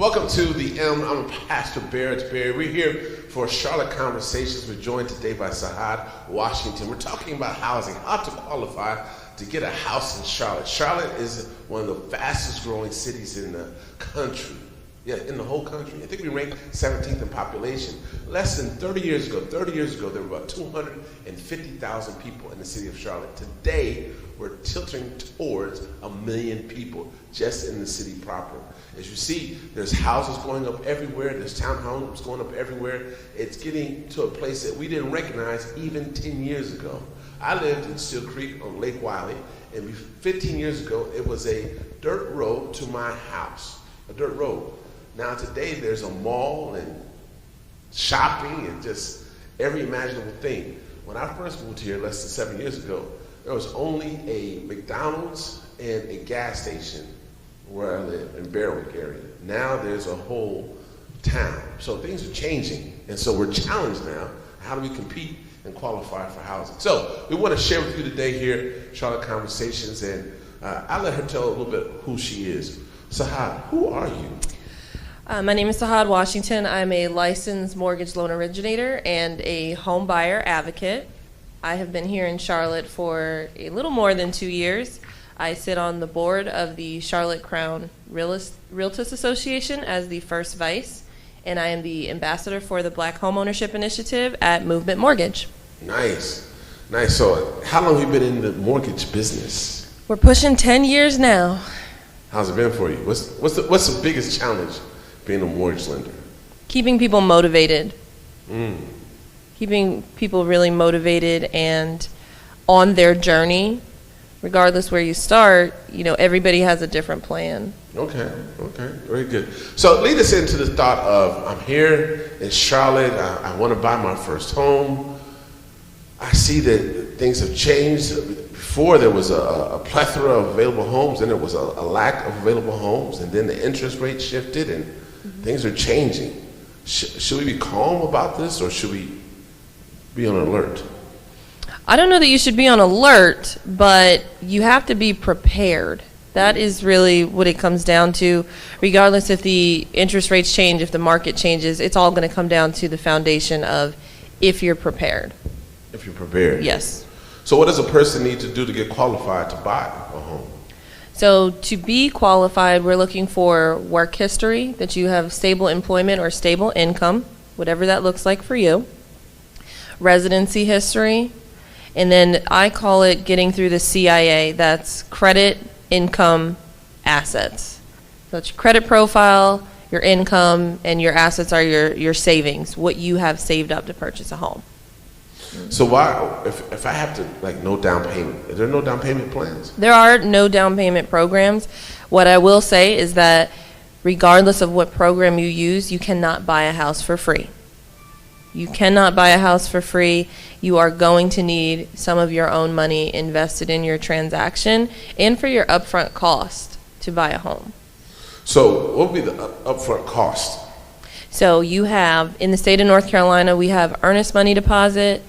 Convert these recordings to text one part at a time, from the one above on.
Welcome to the M. I'm Pastor Barrett. We're here for Charlotte Conversations. We're joined today by Sahaad, Washington. We're talking about housing, how to qualify to get a house in Charlotte. Charlotte is one of the fastest growing cities in the country. Yeah, in the whole country. I think we ranked 17th in population. Less than 30 years ago, there were about 250,000 people in the city of Charlotte. Today, we're tilting towards 1 million people just in the city proper. As you see, there's houses going up everywhere. There's townhomes going up everywhere. It's getting to a place that we didn't recognize even 10 years ago. I lived in Steel Creek on Lake Wiley, and 15 years ago, it was a dirt road to my house, a dirt road. Now today, there's a mall and shopping and just every imaginable thing. When I first moved here less than 7 years ago, there was only a McDonald's and a gas station where I live in Barrett area. Now there's a whole town. So things are changing. And so we're challenged now. How do we compete and qualify for housing? So we want to share with you today here, Charlotte Conversations, and I'll let her tell a little bit who she is. Sahaad, who are you? My name is Sahaad Washington. I'm a licensed mortgage loan originator and a home buyer advocate. I have been here in Charlotte for a little more than 2 years. I sit on the board of the Charlotte Crown Realtors Association as the first vice, and I am the ambassador for the Black Homeownership Initiative at Movement Mortgage. Nice. So how long have you been in the mortgage business? We're pushing 10 years now. How's it been for you? What's the biggest challenge being a mortgage lender? Keeping people motivated. Keeping people really motivated and on their journey. Regardless where you start, everybody has a different plan. Okay, very good. So lead us into the thought of, I'm here in Charlotte, I want to buy my first home. I see that things have changed. Before there was a plethora of available homes, then there was a lack of available homes, and then the interest rate shifted and things are changing. Should we be calm about this, or should we be on alert? I don't know that you should be on alert, but you have to be prepared. That is really what it comes down to. Regardless if the interest rates change, if the market changes, it's all going to come down to the foundation of if you're prepared. If you're prepared. Yes. So what does a person need to do to get qualified to buy a home? So to be qualified, we're looking for work history, that you have stable employment or stable income, whatever that looks like for you. Residency history. And then I call it getting through the CIA. That's credit, income, assets. So it's your credit profile, your income, and your assets are your savings, what you have saved up to purchase a home. So why, if I have to, no down payment, are there no down payment plans? There are no down payment programs. What I will say is that regardless of what program you use, you cannot buy a house for free. You cannot buy a house for free. You are going to need some of your own money invested in your transaction and for your upfront cost to buy a home. So what would be the upfront cost? So you have, in the state of North Carolina, we have earnest money deposit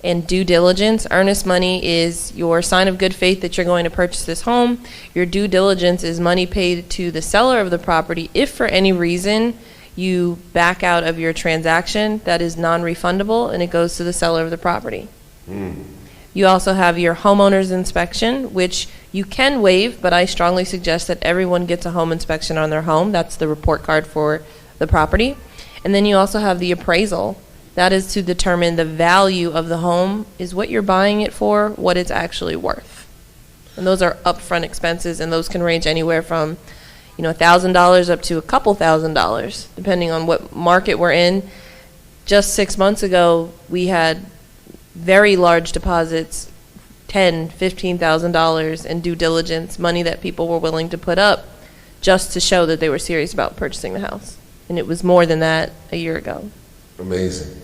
and due diligence. Earnest money is your sign of good faith that you're going to purchase this home. Your due diligence is money paid to the seller of the property if for any reason you back out of your transaction. That is non-refundable, and it goes to the seller of the property. You also have your homeowner's inspection, which you can waive, but I strongly suggest that everyone gets a home inspection on their home. That's the report card for the property. And then you also have the appraisal. That is to determine the value of the home. Is what you're buying it for what it's actually worth? And those are upfront expenses, and those can range anywhere from $1,000 up to a couple $1,000s, depending on what market we're in. Just 6 months ago, we had very large deposits, $10,000, $15,000 in due diligence, money that people were willing to put up just to show that they were serious about purchasing the house. And it was more than that a year ago. Amazing.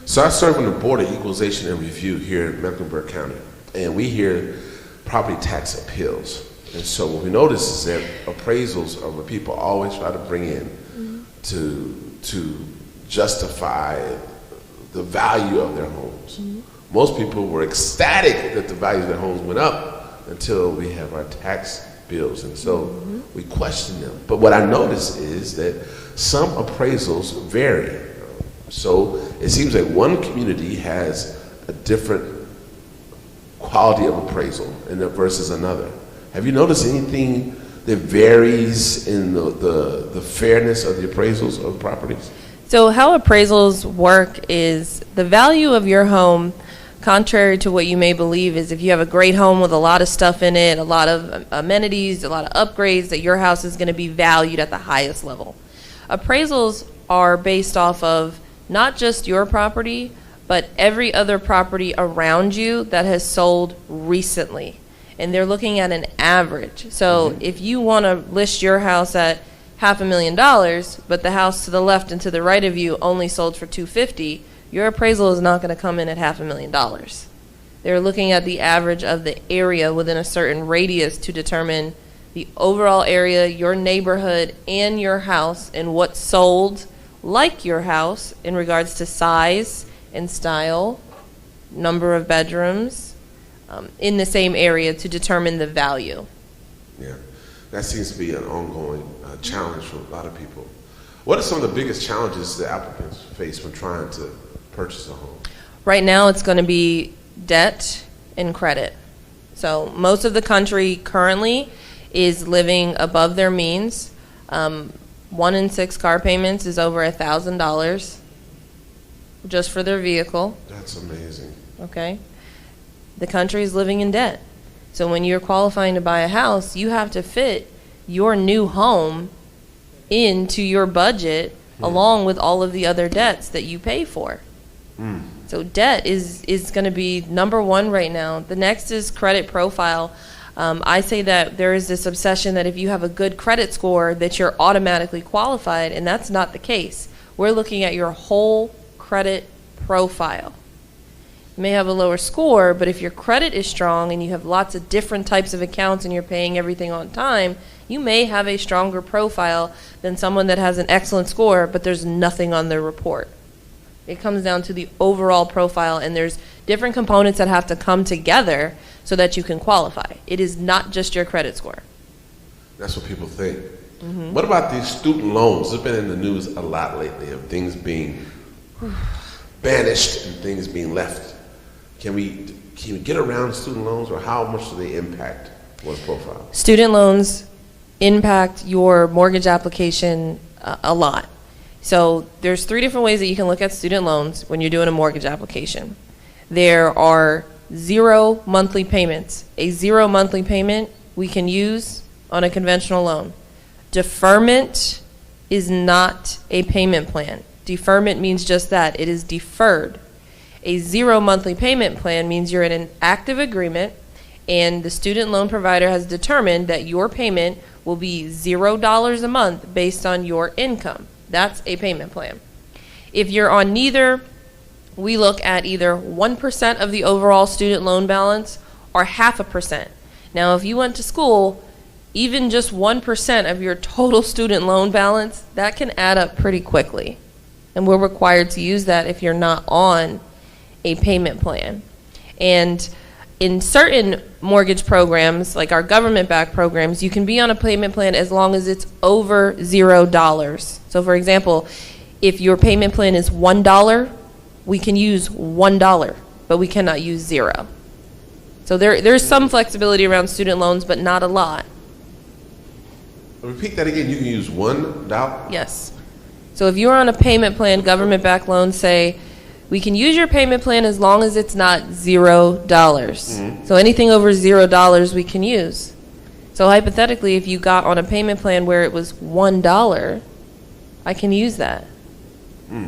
So I serve on the Board of Equalization and Review here in Mecklenburg County, and we hear property tax appeals. And so what we notice is that appraisals are what people always try to bring in to justify the value of their homes. Most people were ecstatic that the value of their homes went up until we have our tax bills, and so we question them. But what I notice is that some appraisals vary. So it seems like one community has a different quality of appraisal versus another. Have you noticed anything that varies in the fairness of the appraisals of properties? So how appraisals work is the value of your home, contrary to what you may believe, is if you have a great home with a lot of stuff in it, a lot of amenities, a lot of upgrades, that your house is going to be valued at the highest level. Appraisals are based off of not just your property, but every other property around you that has sold recently. And they're looking at an average. So if you want to list your house at $500,000, but the house to the left and to the right of you only sold for $250,000, your appraisal is not going to come in at $500,000. They're looking at the average of the area within a certain radius to determine the overall area, your neighborhood, and your house, and what sold like your house in regards to size and style, number of bedrooms, in the same area to determine the value. Yeah, that seems to be an ongoing challenge for a lot of people. What are some of the biggest challenges that applicants face when trying to purchase a home? Right now it's going to be debt and credit. So most of the country currently is living above their means. 1 in 6 car payments is over $1,000 just for their vehicle. That's amazing. Okay. The country is living in debt. So when you're qualifying to buy a house, you have to fit your new home into your budget along with all of the other debts that you pay for. So debt is going to be number one right now. The next is credit profile. I say that there is this obsession that if you have a good credit score that you're automatically qualified, and that's not the case. We're looking at your whole credit profile. You may have a lower score, but if your credit is strong and you have lots of different types of accounts and you're paying everything on time, you may have a stronger profile than someone that has an excellent score, but there's nothing on their report. It comes down to the overall profile, and there's different components that have to come together so that you can qualify. It is not just your credit score. That's what people think. What about these student loans? It's been in the news a lot lately of things being banished and things being left. Can we get around student loans, or how much do they impact one's profile? Student loans impact your mortgage application a lot. So there's 3 different ways that you can look at student loans when you're doing a mortgage application. There are 0 monthly payments. A 0 monthly payment we can use on a conventional loan. Deferment is not a payment plan. Deferment means just that. It is deferred. A 0 monthly payment plan means you're in an active agreement, and the student loan provider has determined that your payment will be $0 a month based on your income. That's a payment plan. If you're on neither, we look at either 1% of the overall student loan balance or 0.5%. Now, if you went to school, even just 1% of your total student loan balance, that can add up pretty quickly. And we're required to use that if you're not on a payment plan. And in certain mortgage programs, like our government-backed programs, you can be on a payment plan as long as it's over $0. So for example, if your payment plan is $1, we can use $1, but we cannot use 0. So there's some flexibility around student loans, but not a lot. Repeat that again. You can use $1? Yes. So if you're on a payment plan, government-backed loans say, we can use your payment plan as long as it's not $0. So anything over $0 we can use. So hypothetically, if you got on a payment plan where it was $1, I can use that.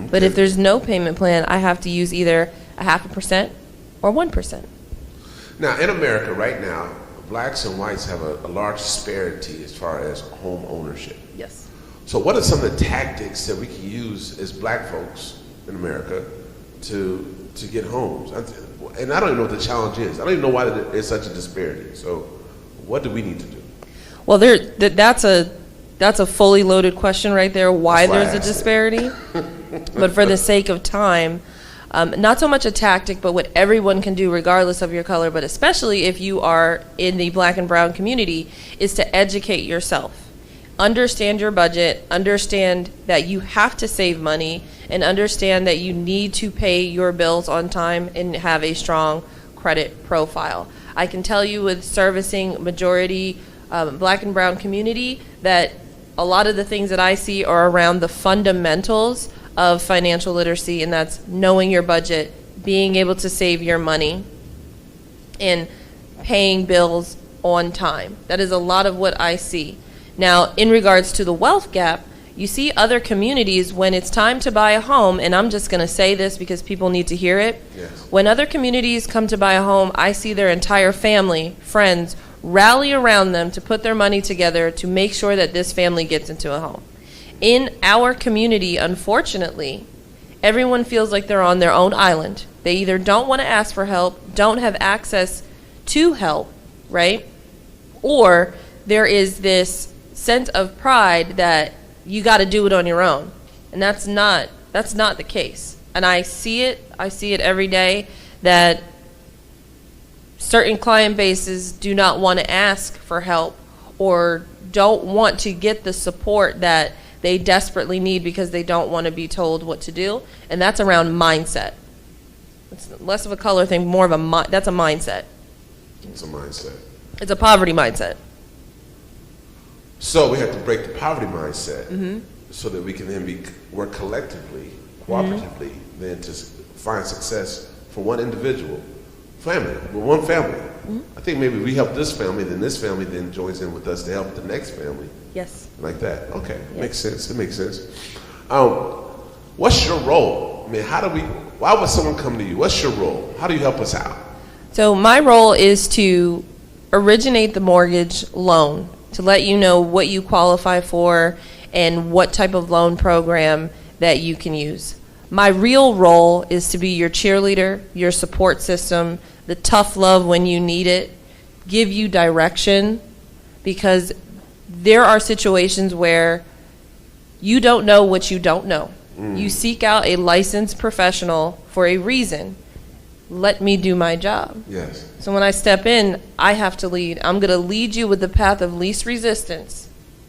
But if there's no payment plan, I have to use either 0.5% or 1%. Now, in America right now, blacks and whites have a large disparity as far as home ownership. Yes. So what are some of the tactics that we can use as black folks in America to get homes? And I don't even know what the challenge is. I don't even know why there's such a disparity. So what do we need to do? Well, that's a fully loaded question right there, why there's a disparity. But for the sake of time, not so much a tactic, but what everyone can do regardless of your color, but especially if you are in the black and brown community, is to educate yourself. Understand your budget, understand that you have to save money, and understand that you need to pay your bills on time and have a strong credit profile. I can tell you with servicing majority black and brown community that a lot of the things that I see are around the fundamentals of financial literacy, and that's knowing your budget, being able to save your money, and paying bills on time. That is a lot of what I see. Now, in regards to the wealth gap, you see other communities when it's time to buy a home, and I'm just going to say this because people need to hear it. Yes. When other communities come to buy a home, I see their entire family, friends, rally around them to put their money together to make sure that this family gets into a home. In our community, unfortunately, everyone feels like they're on their own island. They either don't want to ask for help, don't have access to help, right? Or there is this sense of pride that you got to do it on your own. And that's not the case. And I see it every day that certain client bases do not want to ask for help or don't want to get the support that they desperately need because they don't want to be told what to do, and that's around mindset. It's less of a color thing, more of that's a mindset. It's a mindset. It's a poverty mindset. So we have to break the poverty mindset so that we can then work collectively, cooperatively, then to find success for one individual, family, with one family. I think maybe we help this family, then joins in with us to help the next family. Yes. Like that. Okay. Yes. Makes sense. It makes sense. What's your role? I mean, why would someone come to you? What's your role? How do you help us out? So my role is to originate the mortgage loan, to let you know what you qualify for and what type of loan program that you can use. My real role is to be your cheerleader, your support system, the tough love when you need it, give you direction, because there are situations where you don't know what you don't know. You seek out a licensed professional for a reason. Let me do my job. Yes. So when I step in, I have to lead. I'm going to lead you with the path of least resistance,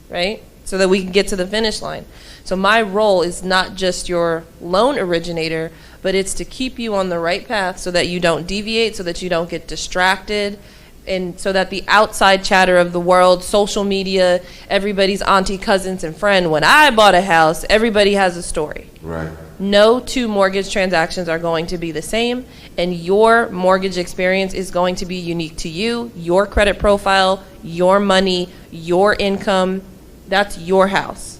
right? So that we can get to the finish line. So my role is not just your loan originator, but it's to keep you on the right path so that you don't deviate, so that you don't get distracted, and so that the outside chatter of the world, social media, everybody's auntie, cousins, and friend, when I bought a house, everybody has a story. Right. No two mortgage transactions are going to be the same, and your mortgage experience is going to be unique to you, your credit profile, your money, your income. That's your house.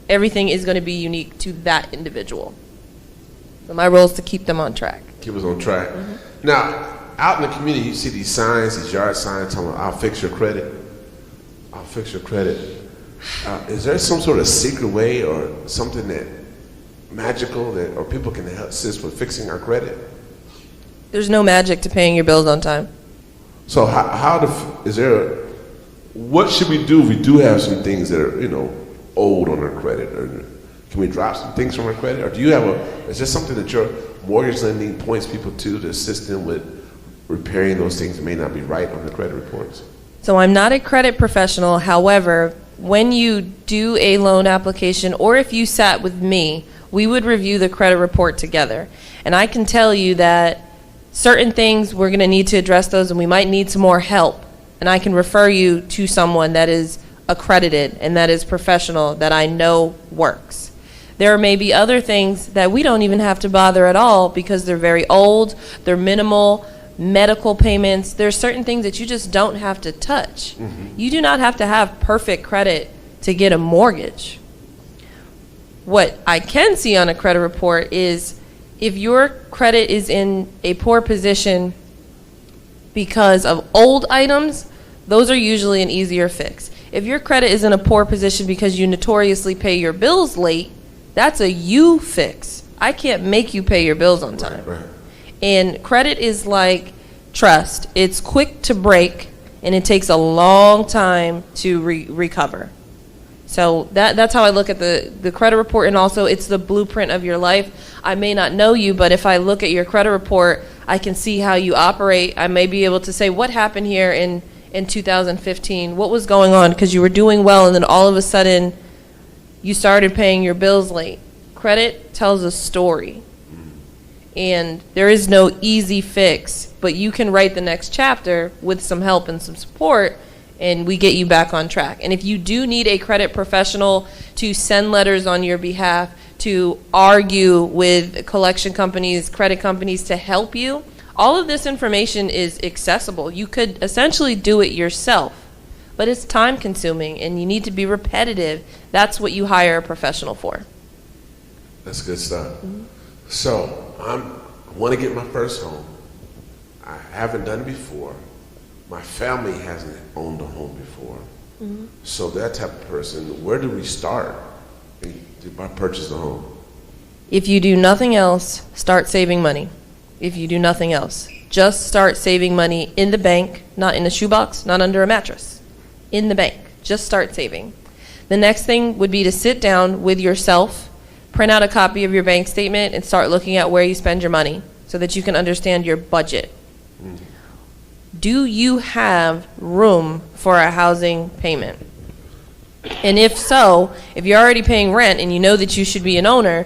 Everything is going to be unique to that individual. So my role is to keep them on track. Keep us on track. Now, out in the community, you see these signs, these yard signs telling them, I'll fix your credit. I'll fix your credit. Is there some sort of secret way or something that magical or people can help assist with fixing our credit? There's no magic to paying your bills on time. So what should we do if we do have some things that are, old on our credit? Or can we drop some things from our credit? Or is there something that your mortgage lending points people to assist them with repairing those things that may not be right on the credit reports? So I'm not a credit professional. However, when you do a loan application, or if you sat with me, we would review the credit report together. And I can tell you that certain things we're going to need to address those, and we might need some more help. And I can refer you to someone that is accredited and that is professional, that I know works. There may be other things that we don't even have to bother at all because they're very old, they're minimal, medical payments. There's certain things that you just don't have to touch. You do not have to have perfect credit to get a mortgage. What I can see on a credit report is if your credit is in a poor position because of old items, those are usually an easier fix. If your credit is in a poor position because you notoriously pay your bills late, that's a you fix. I can't make you pay your bills on time. Right. And credit is like trust. It's quick to break, and it takes a long time to recover. So that's how I look at the credit report, and also it's the blueprint of your life. I may not know you, but if I look at your credit report, I can see how you operate. I may be able to say what happened here in 2015, what was going on, because you were doing well and then all of a sudden you started paying your bills late. Credit tells a story, and there is no easy fix, but you can write the next chapter with some help and some support, and we get you back on track. And if you do need a credit professional to send letters on your behalf, to argue with collection companies, credit companies to help you, all of this information is accessible. You could essentially do it yourself, but it's time consuming and you need to be repetitive. That's what you hire a professional for. That's good stuff. So I want to get my first home. I haven't done it before. My family hasn't owned a home before. So that type of person, where do we start to purchase a home? If you do nothing else, start saving money. If you do nothing else, just start saving money in the bank, not in a shoebox, not under a mattress. In the bank. Just start saving. The next thing would be to sit down with yourself, print out a copy of your bank statement, and start looking at where you spend your money so that you can understand your budget. Do you have room for a housing payment? And if so, if you're already paying rent and you know that you should be an owner,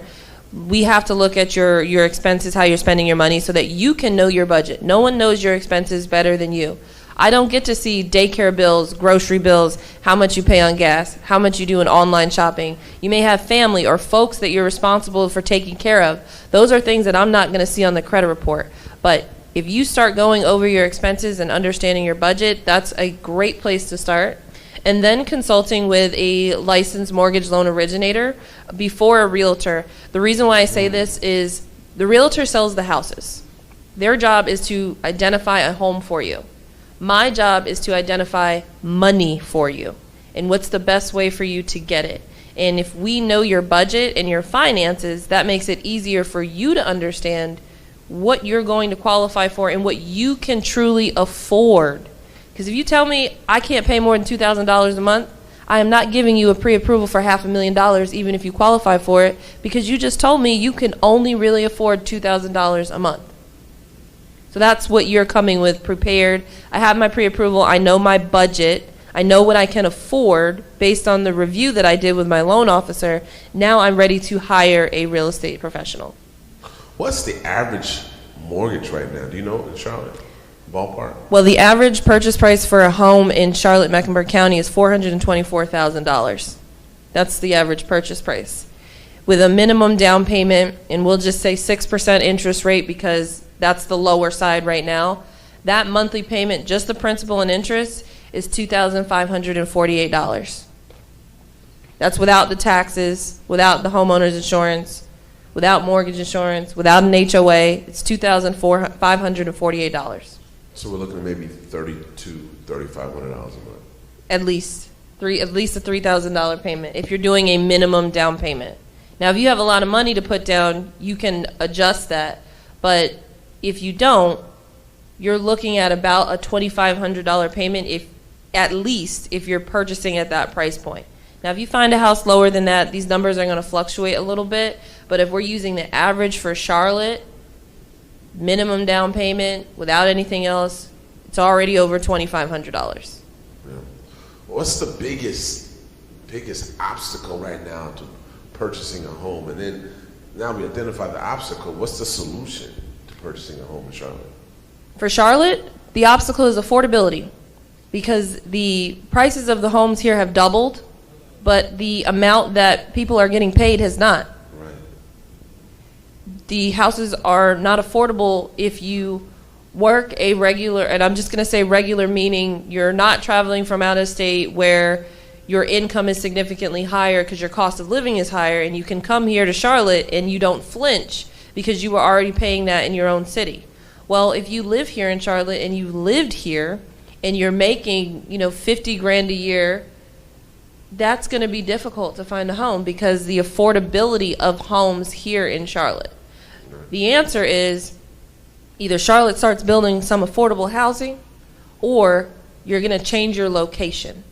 we have to look at your expenses, how you're spending your money, so that you can know your budget. No one knows your expenses better than you. I don't get to see daycare bills, grocery bills, how much you pay on gas, how much you do in online shopping. You may have family or folks that you're responsible for taking care of. Those are things that I'm not going to see on the credit report. But if you start going over your expenses and understanding your budget, that's a great place to start. And then consulting with a licensed mortgage loan originator before a realtor. The reason why I say this is the realtor sells the houses. Their job is to identify a home for you. My job is to identify money for you and what's the best way for you to get it. And if we know your budget and your finances, that makes it easier for you to understand what you're going to qualify for and what you can truly afford. Because if you tell me I can't pay more than $2,000 a month, I am not giving you a pre-approval for $500,000 even if you qualify for it, because you just told me you can only really afford $2,000 a month. So that's what you're coming with, prepared. I have my pre-approval. I know my budget. I know what I can afford based on the review that I did with my loan officer. Now I'm ready to hire a real estate professional. What's the average mortgage right now? Do you know in Charlotte? Ballpark? Well, the average purchase price for a home in Charlotte, Mecklenburg County is $424,000. That's the average purchase price. With a minimum down payment, and we'll just say 6% interest rate because that's the lower side right now, that monthly payment, just the principal and interest, is $2,548. That's without the taxes, without the homeowner's insurance, without mortgage insurance, without an HOA. It's $2,548. So we're looking at maybe $3,500 a month. At least a $3,000 payment if you're doing a minimum down payment. Now, if you have a lot of money to put down, you can adjust that. But if you don't, you're looking at about a $2,500 payment at least if you're purchasing at that price point. Now, if you find a house lower than that, these numbers are going to fluctuate a little bit. But if we're using the average for Charlotte, minimum down payment without anything else, it's already over $2,500. Yeah. What's the biggest obstacle right now to purchasing a home? And then now we identify the obstacle, what's the solution to purchasing a home in Charlotte? For Charlotte, the obstacle is affordability, because the prices of the homes here have doubled, but the amount that people are getting paid has not. Right. The houses are not affordable if you work a regular, and I'm just going to say regular meaning you're not traveling from out of state where your income is significantly higher because your cost of living is higher, and you can come here to Charlotte and you don't flinch because you were already paying that in your own city. Well, if you live here in Charlotte and you lived here and you're making, $50,000 a year, that's going to be difficult to find a home because the affordability of homes here in Charlotte. The answer is either Charlotte starts building some affordable housing, or you're going to change your location.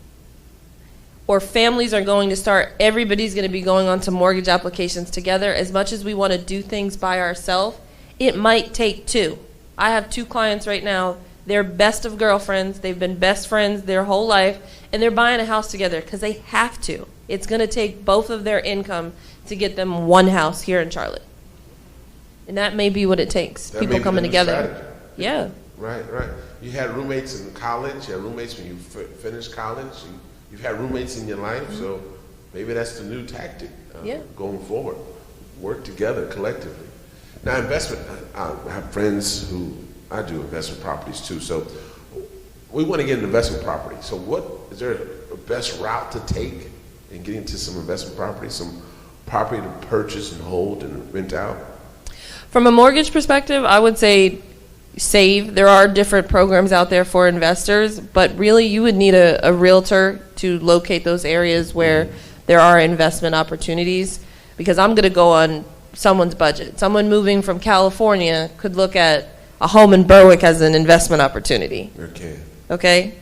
or families are going to start, everybody's going to be going on to mortgage applications together. As much as we want to do things by ourselves, it might take two. I have two clients right now. They're best of girlfriends. They've been best friends their whole life, and they're buying a house together because they have to. It's going to take both of their income to get them one house here in Charlotte. And that may be what it takes, people coming together. Strategy. Yeah. Right. You had roommates in college. You had roommates when you finished college. You've had roommates in your life, so maybe that's the new tactic going forward. Work together collectively. Now, investment, I have friends who, I do investment properties too, so we want to get an investment property. So is there a best route to take in getting to some investment property, some property to purchase and hold and rent out? From a mortgage perspective, I would say save. There are different programs out there for investors, but really you would need a realtor to locate those areas where there are investment opportunities, because I'm going to go on someone's budget. Someone moving from California could look at a home in Berwick as an investment opportunity. Okay?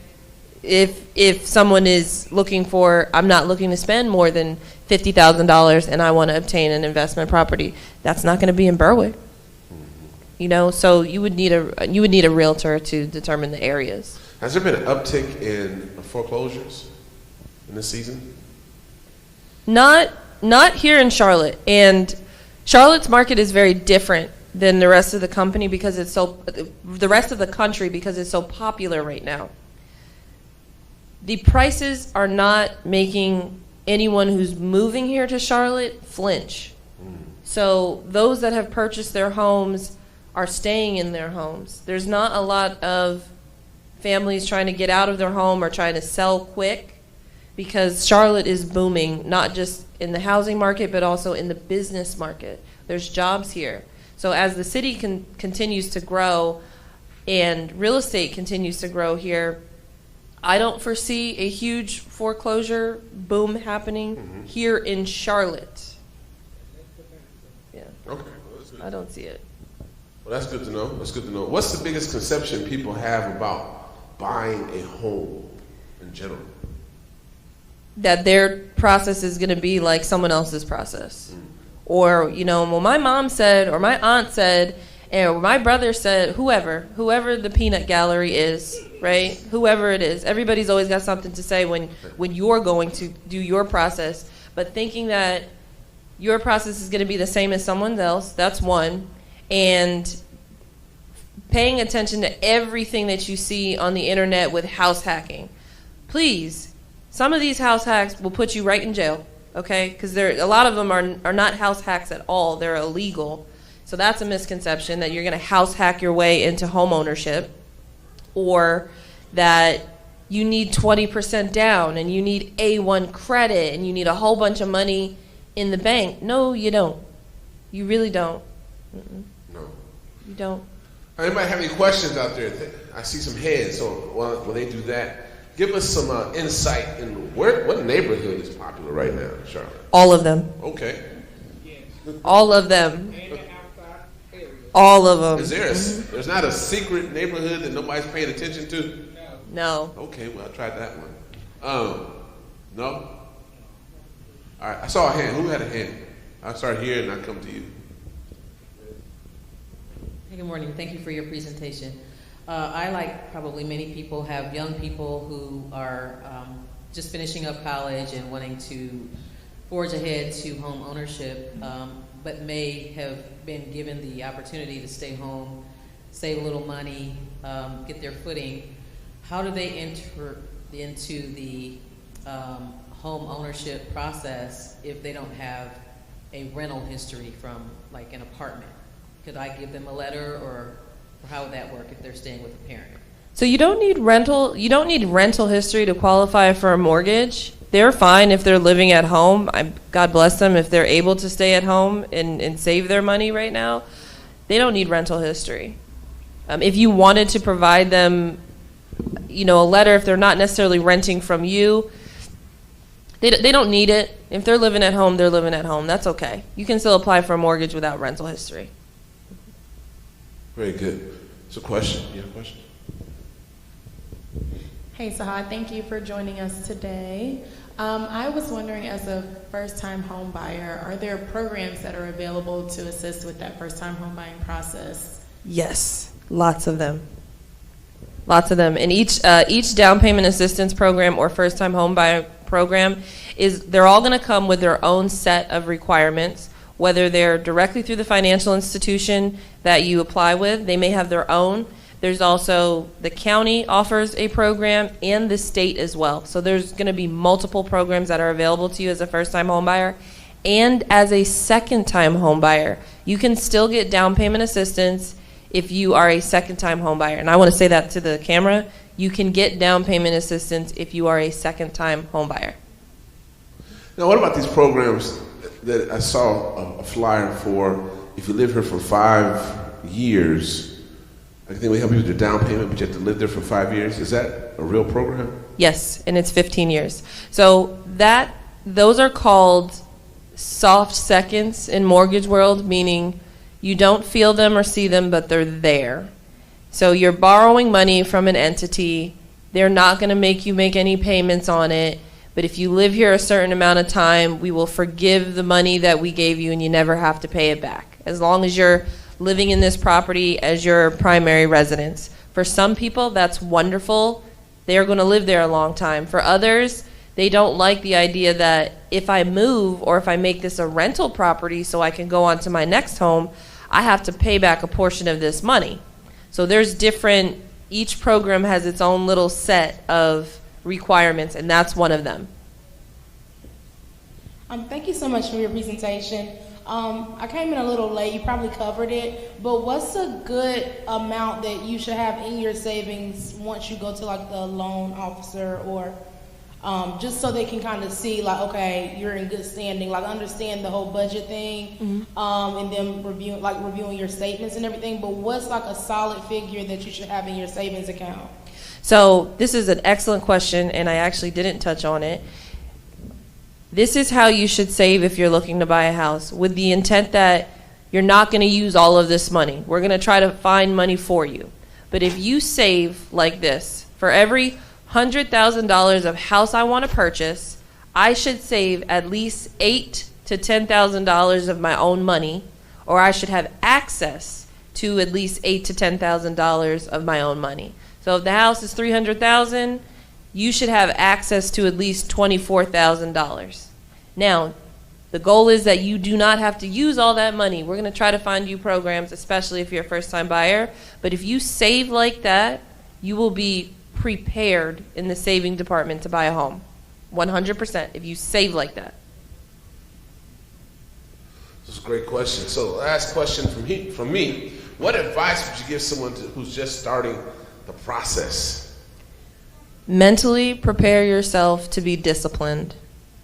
If someone is looking for, I'm not looking to spend more than $50,000 and I want to obtain an investment property, that's not going to be in Berwick. So you would need a realtor to determine the areas. Has there been an uptick in foreclosures in this season? Not here in Charlotte, and Charlotte's market is very different than the rest of the country because it's so popular right now. The prices are not making anyone who's moving here to Charlotte flinch. So those that have purchased their homes are staying in their homes. There's not a lot of families trying to get out of their home or trying to sell quick, because Charlotte is booming, not just in the housing market, but also in the business market. There's jobs here. So as the city continues to grow and real estate continues to grow here, I don't foresee a huge foreclosure boom happening here in Charlotte. Yeah. Okay. Well, that's good. I don't see it. Well, that's good to know. What's the biggest conception people have about buying a home in general? That their process is going to be like someone else's process. Or, well, my mom said, or my aunt said, or my brother said, whoever the peanut gallery is, right? Whoever it is. Everybody's always got something to say when you're going to do your process. But thinking that your process is going to be the same as someone else, that's one. And paying attention to everything that you see on the internet with house hacking. Please, some of these house hacks will put you right in jail, okay? Because a lot of them are not house hacks at all. They're illegal. So that's a misconception, that you're going to house hack your way into home ownership, or that you need 20% down and you need A1 credit and you need a whole bunch of money in the bank. No, you don't. You really don't. No. You don't. Anybody have any questions out there? I see some heads. So while they do that, give us some insight in what neighborhood is popular right now in Charlotte? All of them. Okay. All of them. All of them. Is there there's not a secret neighborhood that nobody's paying attention to? No. Okay, well, I tried that one. No? All right, I saw a hand. Who had a hand? I'll start here and I'll come to you. Hey, good morning. Thank you for your presentation. I, like probably many people, have young people who are just finishing up college and wanting to forge ahead to home ownership, but may have been given the opportunity to stay home, save a little money, get their footing. How do they enter into the home ownership process if they don't have a rental history from like an apartment? Could I give them a letter, or how would that work if they're staying with a parent? So you don't need rental history to qualify for a mortgage. They're fine if they're living at home. God bless them if they're able to stay at home and save their money right now. They don't need rental history. If you wanted to provide them, a letter, if they're not necessarily renting from you, they don't need it. If they're living at home, they're living at home. That's okay. You can still apply for a mortgage without rental history. Very good. It's a question. You have a question? Hey, Sahaad, thank you for joining us today. I was wondering, as a first-time home buyer, are there programs that are available to assist with that first-time home buying process? Yes, lots of them. Lots of them. And each down payment assistance program or first-time home buyer program they're all going to come with their own set of requirements, whether they're directly through the financial institution that you apply with. They may have their own. There's also the county offers a program and the state as well. So there's going to be multiple programs that are available to you as a first-time home buyer. And as a second-time home buyer, you can still get down payment assistance if you are a second-time home buyer. And I want to say that to the camera. You can get down payment assistance if you are a second-time home buyer. Now, what about these programs that I saw a flyer for? If you live here for 5 years, I think we help you with your down payment, but you have to live there for 5 years. Is that a real program? Yes, and it's 15 years. So those are called soft seconds in mortgage world, meaning you don't feel them or see them, but they're there. So you're borrowing money from an entity. They're not going to make you make any payments on it. But if you live here a certain amount of time, we will forgive the money that we gave you and you never have to pay it back, as long as you're living in this property as your primary residence. For some people, that's wonderful. They're going to live there a long time. For others, they don't like the idea that if I move or if I make this a rental property so I can go on to my next home, I have to pay back a portion of this money. So there's each program has its own little set of requirements, and that's one of them. Thank you so much for your presentation. I came in a little late, you probably covered it, but what's a good amount that you should have in your savings once you go to like the loan officer, or just so they can kind of see like, okay, you're in good standing, like understand the whole budget thing, and then reviewing your statements and everything, but what's like a solid figure that you should have in your savings account? So this is an excellent question, and I actually didn't touch on it. This is how you should save if you're looking to buy a house, with the intent that you're not going to use all of this money. We're going to try to find money for you. But if you save like this, for every $100,000 of house I want to purchase, I should save at least $8,000 to $10,000 of my own money, or I should have access to at least $8,000 to $10,000 of my own money. So if the house is $300,000, you should have access to at least $24,000. Now, the goal is that you do not have to use all that money. We're going to try to find you programs, especially if you're a first-time buyer. But if you save like that, you will be prepared in the saving department to buy a home. 100% if you save like that. That's a great question. So last question from me. What advice would you give someone who's just starting the process? Mentally prepare yourself to be disciplined,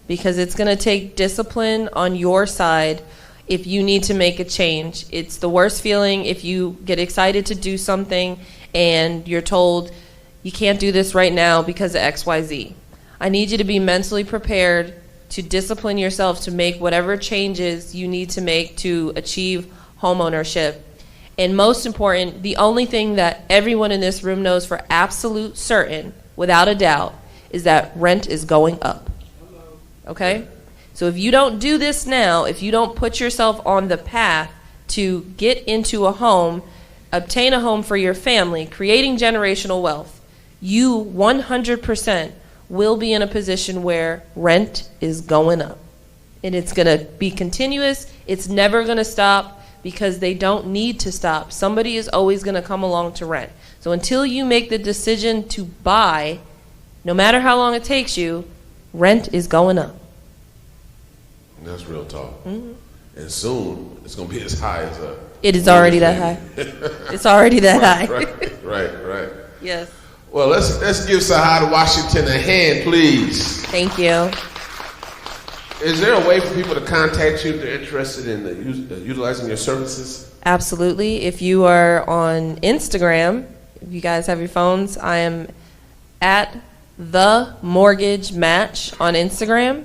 because it's going to take discipline on your side if you need to make a change. It's the worst feeling if you get excited to do something and you're told you can't do this right now because of XYZ. I need you to be mentally prepared to discipline yourself to make whatever changes you need to make to achieve homeownership. And most important, the only thing that everyone in this room knows for absolute certain, without a doubt, is that rent is going up. Okay? So if you don't do this now, if you don't put yourself on the path to get into a home, obtain a home for your family, creating generational wealth, you 100% will be in a position where rent is going up. And it's going to be continuous. It's never going to stop, because they don't need to stop. Somebody is always going to come along to rent. So until you make the decision to buy, no matter how long it takes you, rent is going up. That's real talk. Mm-hmm. And soon it's going to be as high as a... It is already that high. It's already that high. Right. Yes. Well, let's give Sahaad Washington a hand, please. Thank you. Is there a way for people to contact you if they're interested in utilizing your services? Absolutely. If you are on Instagram, if you guys have your phones, I am at The Mortgage Match on Instagram.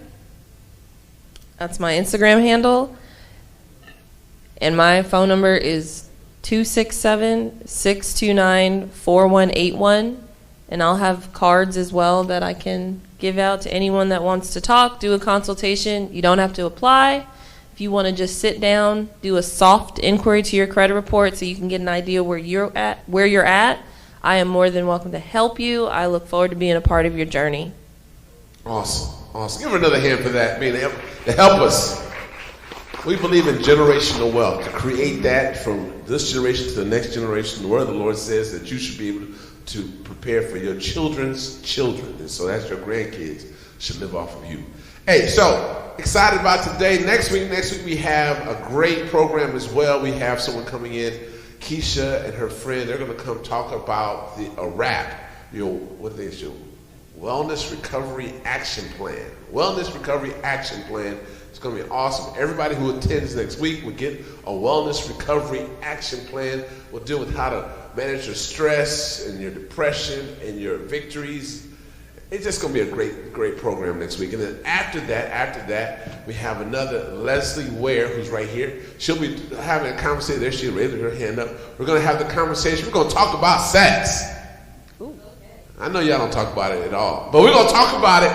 That's my Instagram handle. And my phone number is 267-629-4181. And I'll have cards as well that I can give out to anyone that wants to talk, do a consultation. You don't have to apply. If you want to just sit down, do a soft inquiry to your credit report so you can get an idea where you're at, I am more than welcome to help you. I look forward to being a part of your journey. Awesome. Awesome. Give her another hand for that. To help us. We believe in generational wealth, to create that from this generation to the next generation. The word of the Lord says that you should be able to prepare for your children's children. And so that's your grandkids should live off of you. Hey, so excited about today. Next week we have a great program as well. We have someone coming in, Keisha and her friend. They're going to come talk about a wrap. What they show? Wellness Recovery Action Plan. Wellness Recovery Action Plan. It's going to be awesome. Everybody who attends next week will get a Wellness Recovery Action Plan. We'll deal with how to manage your stress and your depression and your victories. It's just going to be a great, great program next week. And then after that, we have another Leslie Ware, who's right here. She'll be having a conversation. There she raised her hand up. We're going to have the conversation. We're going to talk about sex. I know y'all don't talk about it at all, but we're going to talk about it,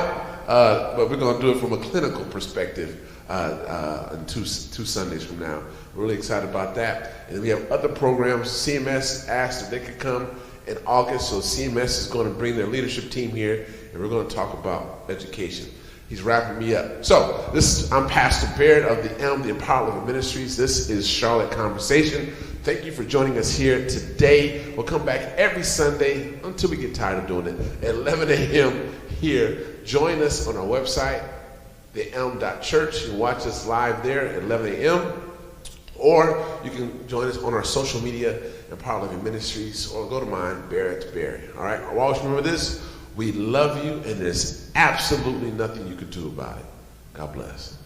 but we're going to do it from a clinical perspective in two Sundays from now. We're really excited about that. And we have other programs. CMS asked if they could come in August, so CMS is going to bring their leadership team here, and we're going to talk about education. He's wrapping me up. So I'm Pastor Barrett of the the Empowered Living Ministries. This is Charlotte Conversation. Thank you for joining us here today. We'll come back every Sunday until we get tired of doing it at 11 a.m. here. Join us on our website, theelm.church. You can watch us live there at 11 a.m. Or you can join us on our social media, Empowered Living Ministries, or go to mine, Barrett Barry. All right? Always remember this. We love you, and there's absolutely nothing you can do about it. God bless.